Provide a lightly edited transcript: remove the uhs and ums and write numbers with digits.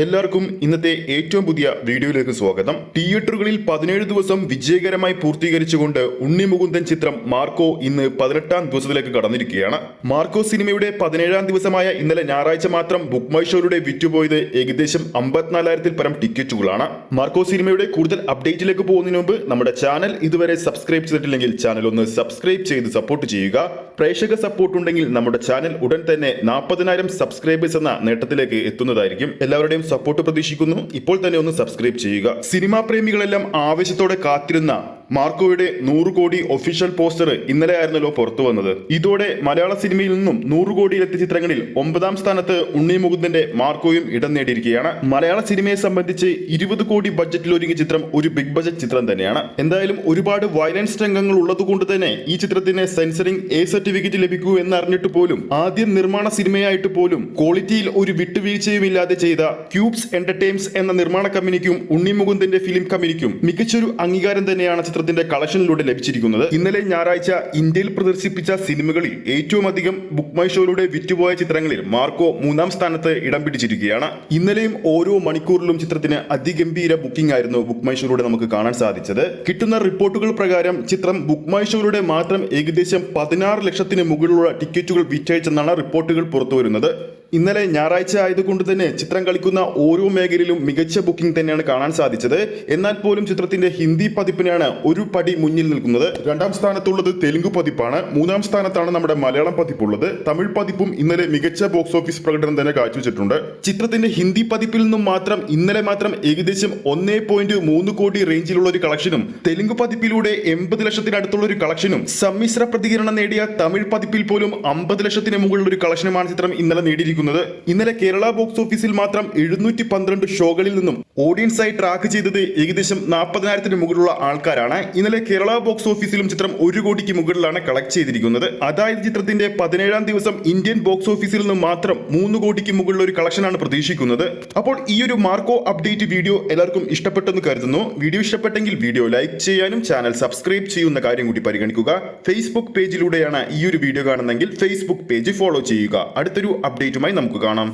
എല്ലാവർക്കും ഇന്നത്തെ ഏറ്റവും പുതിയ വീഡിയോയിലേക്ക് സ്വാഗതം. തിയേറ്ററുകളിൽ 17 ദിവസം വിജയകരമായി പൂർത്തീകരിച്ചുകൊണ്ട് ഉണ്ണി മുകുന്ദൻ ചിത്രം മാർക്കോ ഇന്ന് 18ാം ദിവസത്തിലേക്ക് കടന്നിരിക്കുകയാണ്. മാർക്കോ സിനിമയുടെ 17ാം ദിവസമായ ഇന്നലെ ഞായറാഴ്ച മാത്രം ബുക്ക് മൈ ഷോയിലൂടെ വിറ്റുപോയത് ഏകദേശം 54,000-ൽ പരം ടിക്കറ്റുകളാണ്. മാർക്കോ സിനിമയുടെ കൂടുതൽ അപ്ഡേറ്റിലേക്ക് പോകുന്നതിന് മുമ്പ് നമ്മുടെ ചാനൽ ഇതുവരെ സബ്സ്ക്രൈബ് ചെയ്തിട്ടില്ലെങ്കിൽ ചാനൽ ഒന്ന് സബ്സ്ക്രൈബ് ചെയ്ത് സപ്പോർട്ട് ചെയ്യുക. പ്രേക്ഷക സപ്പോർട്ട് ഉണ്ടെങ്കിൽ നമ്മുടെ ചാനൽ ഉടൻ തന്നെ 40,000 സബ്സ്ക്രൈബേഴ്സ് എന്ന നേട്ടത്തിലേക്ക് എത്തുന്നതായിരിക്കും. എല്ലാവരുടെയും സപ്പോർട്ട് പ്രതീക്ഷിക്കുന്നു. ഇപ്പോൾ തന്നെ ഒന്ന് സബ്സ്ക്രൈബ് ചെയ്യുക. സിനിമാ പ്രേമികളെല്ലാം ആവേശത്തോടെ കാത്തിരുന്ന മാർക്കോയുടെ 100 കോടി ഒഫീഷ്യൽ പോസ്റ്റർ ഇന്നലെ ആയിരുന്നല്ലോ പുറത്തു വന്നത്. ഇതോടെ മലയാള സിനിമയിൽ നിന്നും 100 കോടിയിലെത്തിയ ചിത്രങ്ങളിൽ 9ാം സ്ഥാനത്ത് ഉണ്ണി മുകുന്ദന്റെ മാർക്കോയും ഇടം നേടിയിരിക്കുകയാണ്. മലയാള സിനിമയെ സംബന്ധിച്ച് 20 കോടി ബഡ്ജറ്റിൽ ഒരുങ്ങിയ ചിത്രം ഒരു ബിഗ് ബഡ്ജറ്റ് ചിത്രം തന്നെയാണ്. എന്തായാലും ഒരുപാട് വയലൻസ് രംഗങ്ങൾ ഉള്ളതുകൊണ്ട് തന്നെ ഈ ചിത്രത്തിന് സെൻസറിംഗ് എ സർട്ടിഫിക്കറ്റ് ലഭിക്കൂ എന്നറിഞ്ഞിട്ട് പോലും ആദ്യം നിർമ്മാണ സിനിമയായിട്ട് പോലും ക്വാളിറ്റിയിൽ ഒരു വിട്ടുവീഴ്ചയും ഇല്ലാതെ ചെയ്ത ക്യൂബ്സ് എന്റർടൈൻസ് എന്ന നിർമ്മാണ കമ്പനിക്കും ഉണ്ണി മുകുന്ദന്റെ ഫിലിം കമ്പനിക്കും മികച്ചൊരു അംഗീകാരം തന്നെയാണ് ചിത്രത്തിന്റെ കളക്ഷനിലൂടെ ലഭിച്ചിരിക്കുന്നത്. ഇന്നലെ ഞായറാഴ്ച ഇന്ത്യയിൽ പ്രദർശിപ്പിച്ച സിനിമകളിൽ ഏറ്റവും അധികം ബുക്ക് മൈ ഷോയിലൂടെ വിറ്റുപോയ ചിത്രങ്ങളിൽ മാർക്കോ 3ാം സ്ഥാനത്ത് ഇടം പിടിച്ചിരിക്കുകയാണ്. ഇന്നലെയും ഓരോ മണിക്കൂറിലും ചിത്രത്തിന് അതിഗംഭീര ബുക്കിംഗ് ആയിരുന്നു ബുക്ക് മൈ ഷോയിലൂടെ നമുക്ക് കാണാൻ സാധിച്ചത്. കിട്ടുന്ന റിപ്പോർട്ടുകൾ പ്രകാരം ചിത്രം ബുക്ക് മൈ ഷോയിലൂടെ മാത്രം ഏകദേശം 16 ലക്ഷത്തിന് മുകളിലുള്ള ടിക്കറ്റുകൾ വിറ്റഴിച്ചെന്നാണ് റിപ്പോർട്ടുകൾ പുറത്തുവരുന്നത്. ഇന്നലെ ഞായറാഴ്ച ആയതുകൊണ്ട് തന്നെ ചിത്രം കളിക്കുന്ന ഓരോ മേഖലയിലും മികച്ച ബുക്കിംഗ് തന്നെയാണ് കാണാൻ സാധിച്ചത്. എന്നാൽ പോലും ചിത്രത്തിന്റെ ഹിന്ദി പതിപ്പിനാണ് ഒരു പടി മുന്നിൽ നിൽക്കുന്നത്. 2ാം സ്ഥാനത്തുള്ളത് തെലുങ്ക് പതിപ്പാണ്. 3ാം സ്ഥാനത്താണ് നമ്മുടെ മലയാളം പതിപ്പുള്ളത്. തമിഴ് പതിപ്പും ഇന്നലെ മികച്ച ബോക്സ് ഓഫീസ് പ്രകടനം തന്നെ കാഴ്ചവെച്ചിട്ടുണ്ട്. ചിത്രത്തിന്റെ ഹിന്ദി പതിപ്പിൽ നിന്നും ഇന്നലെ മാത്രം ഏകദേശം 1.3 കോടി റേഞ്ചിലുള്ള ഒരു കളക്ഷനും തെലുങ്ക് പതിപ്പിലൂടെ 80 ലക്ഷത്തിനടുത്തുള്ള ഒരു കളക്ഷനും സമ്മിശ്ര പ്രതികരണം നേടിയ തമിഴ് പതിപ്പിൽ പോലും 50 ലക്ഷത്തിന് മുകളിലുള്ള ഒരു കളക്ഷനുമാണ് ചിത്രം ഇന്നലെ നേടിയിരിക്കുന്നത്. ഇന്നലെ കേരള ബോക്സ് ഓഫീസിൽ മാത്രം 712 ഷോകളിൽ നിന്നും ഓഡിയൻസായി ട്രാക്ക് ചെയ്തത് ഏകദേശം 40,000-ന് മുകളിലുള്ള ആൾക്കാരാണ്. ഇന്നലെ കേരള ബോക്സ് ഓഫീസിലും ചിത്രം 1 കോടിക്ക് മുകളിലാണ് കളക്ട് ചെയ്തിരിക്കുന്നത്. അതായത് ചിത്രത്തിന്റെ 17ാം ദിവസം ഇന്ത്യൻ ബോക്സ് ഓഫീസിൽ നിന്നും മാത്രം 3 കോടിക്ക് മുകളിലുള്ള ഒരു കളക്ഷനാണ് പ്രതീക്ഷിക്കുന്നത്. അപ്പോൾ ഈ ഒരു മാർക്കോ അപ്ഡേറ്റ് വീഡിയോ എല്ലാവർക്കും ഇഷ്ടപ്പെട്ടെന്ന് കരുതുന്നു. വീഡിയോ ഇഷ്ടപ്പെട്ടെങ്കിൽ വീഡിയോ ലൈക്ക് ചെയ്യാനും ചാനൽ സബ്സ്ക്രൈബ് ചെയ്യുന്ന കാര്യം കൂടി പരിഗണിക്കുക. ഫേസ്ബുക്ക് പേജിലൂടെയാണ് ഈ ഒരു വീഡിയോ കാണുന്നതെങ്കിൽ ഫേസ്ബുക്ക് പേജ് ഫോളോ ചെയ്യുക. അടുത്തൊരു അപ്ഡേറ്റുമായി നമുക്ക് കാണാം.